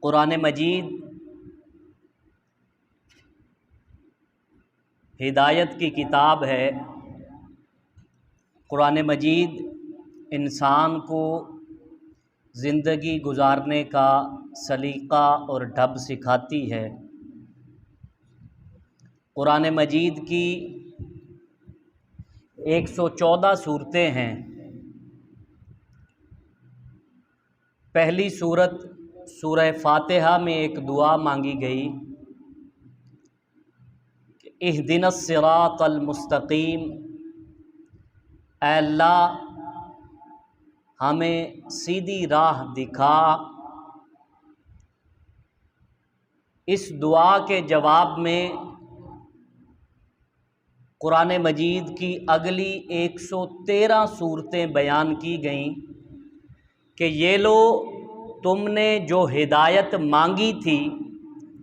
कुरान मजीद हिदायत की किताब है। कुरान मजीद इंसान को ज़िंदगी गुजारने का सलीक़ा और ढब सिखाती है। कुरान मजीद की 114 सूरतें हैं। पहली सूरत सूरह फातिहा में एक दुआ मांगी गई, इहदिनस सिरातल मुस्तकीम, ऐ अल्लाह हमें सीधी राह दिखा। इस दुआ के जवाब में कुरान मजीद की अगली 113 सूरतें बयान की गईं कि ये लो, तुमने जो हिदायत मांगी थी,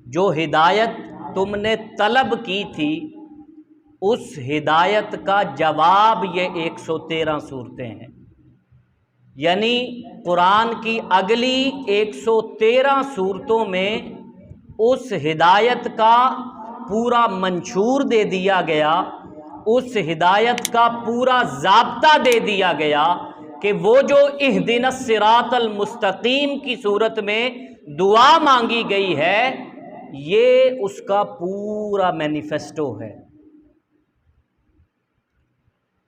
जो हिदायत तुमने तलब की थी, उस हिदायत का जवाब ये 113 सूरतें हैं। यानी कुरान की अगली 113 सूरतों में उस हिदायत का पूरा मंशूर दे दिया गया, उस हिदायत का पूरा ज़ाब्ता दे दिया गया कि वो जो इहदिनस सिरातल मुस्तकीम की सूरत में दुआ मांगी गई है, ये उसका पूरा मैनिफेस्टो है।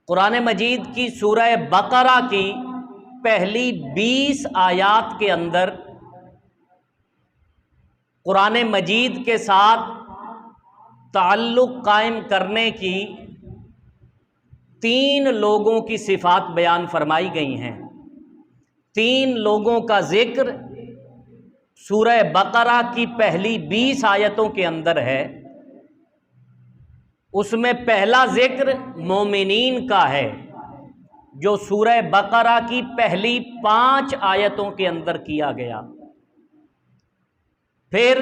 कुरान मजीद की सूरह बकरा की पहली 20 आयात के अंदर कुरान मजीद के साथ ताल्लुक़ कायम करने की 3 लोगों की सिफ़ात बयान फरमाई गई हैं। 3 लोगों का ज़िक्र सूरह बकरा की पहली 20 आयतों के अंदर है। उसमें पहला ज़िक्र मोमिनीन का है, जो सूरह बकरा की पहली 5 आयतों के अंदर किया गया। फिर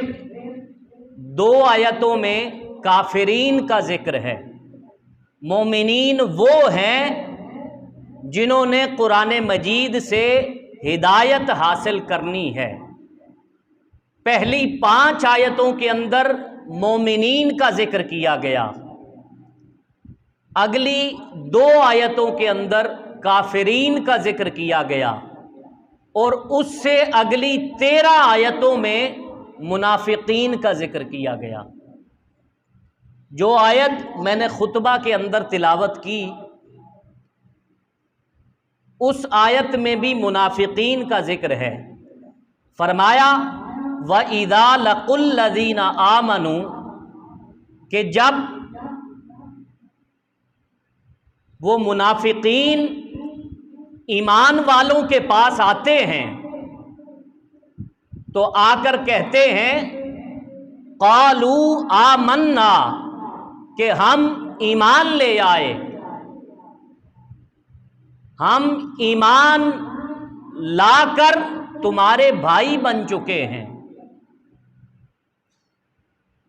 2 आयतों में काफिरीन का ज़िक्र है। मोमिनीन वो हैं जिन्होंने कुरान मजीद से हिदायत हासिल करनी है। पहली 5 आयतों के अंदर मोमिनीन का ज़िक्र किया गया, अगली 2 आयतों के अंदर काफिरीन का ज़िक्र किया गया, और उससे अगली 13 आयतों में मुनाफिकीन का ज़िक्र किया गया। जो आयत मैंने खुतबा के अंदर तिलावत की, उस आयत में भी मुनाफिकीन का ज़िक्र है। फरमाया व इदा लकुल्लज़ीना आमनू, कि जब वो मुनाफिकीन ईमान वालों के पास आते हैं तो आकर कहते हैं क़ालू आमन्ना, कि हम ईमान ले आए, हम ईमान लाकर तुम्हारे भाई बन चुके हैं।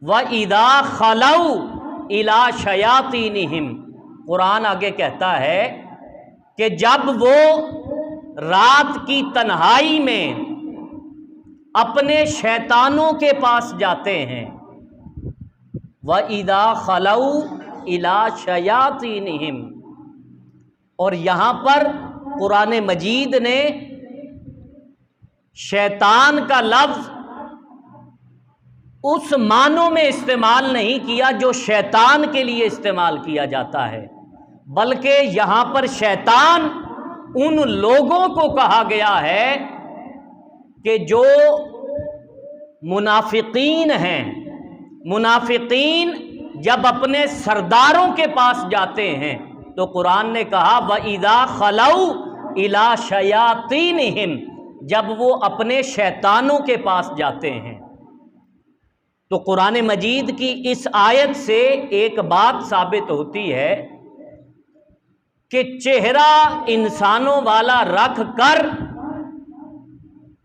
व इदा खलऊ इला शयातीनिहिम, कुरान आगे कहता है कि जब वो रात की तन्हाई में अपने शैतानों के पास जाते हैं, व इदा खलऊ इला शयातीनिहिम, और यहाँ पर कुरान मजीद ने शैतान का लफ्ज़ उस मानों में इस्तेमाल नहीं किया जो शैतान के लिए इस्तेमाल किया जाता है, बल्कि यहाँ पर शैतान उन लोगों को कहा गया है कि जो मुनाफिकीन हैं। मुनाफिकीन जब अपने सरदारों के पास जाते हैं तो कुरान ने कहा व इदा खलऊ इला शयातीनिहिम, जब वो अपने शैतानों के पास जाते हैं। तो कुरान मजीद की इस आयत से एक बात साबित होती है कि चेहरा इंसानों वाला रख कर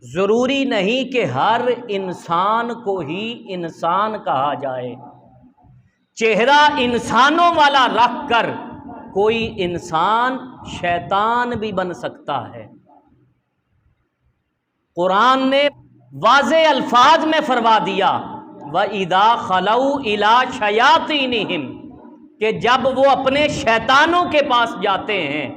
ज़रूरी नहीं कि हर इंसान को ही इंसान कहा जाए। चेहरा इंसानों वाला रख कर कोई इंसान शैतान भी बन सकता है। कुरान ने वाज़े अल्फाज में फरमा दिया, व इदा खलऊ इला शयातीनिहिम, कि जब वो अपने शैतानों के पास जाते हैं,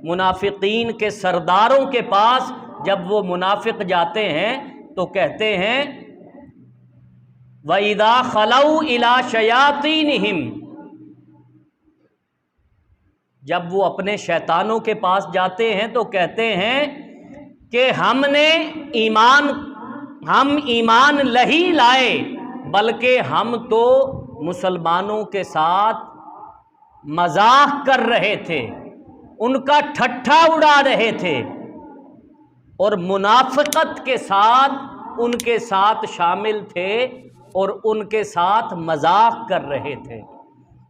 मुनाफिकीन के सरदारों के पास जब वो मुनाफिक जाते हैं तो कहते हैं व इदा खलऊ इला शयातीनिहिम, जब वो अपने शैतानों के पास जाते हैं तो कहते हैं कि हम ईमान नहीं लाए, बल्कि हम तो मुसलमानों के साथ मजाक कर रहे थे, उनका ठट्ठा उड़ा रहे थे और मुनाफिकत के साथ उनके साथ शामिल थे और उनके साथ मजाक कर रहे थे।